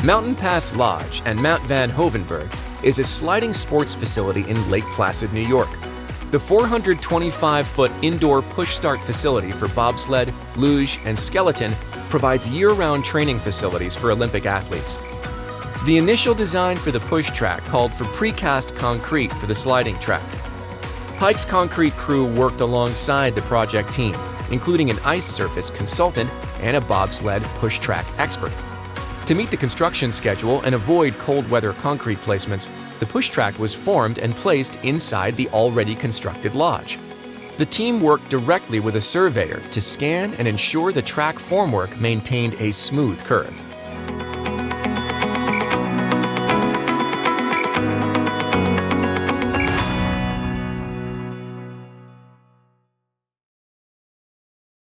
Mountain Pass Lodge and Mount Van Hoevenberg is a sliding sports facility in Lake Placid, New York. The 425-foot indoor push-start facility for bobsled, luge, and skeleton provides year-round training facilities for Olympic athletes. The initial design for the push track called for precast concrete for the sliding track. Pike's concrete crew worked alongside the project team, including an ice surface consultant and a bobsled push track expert. To meet the construction schedule and avoid cold weather concrete placements, the push track was formed and placed inside the already constructed lodge. The team worked directly with a surveyor to scan and ensure the track formwork maintained a smooth curve.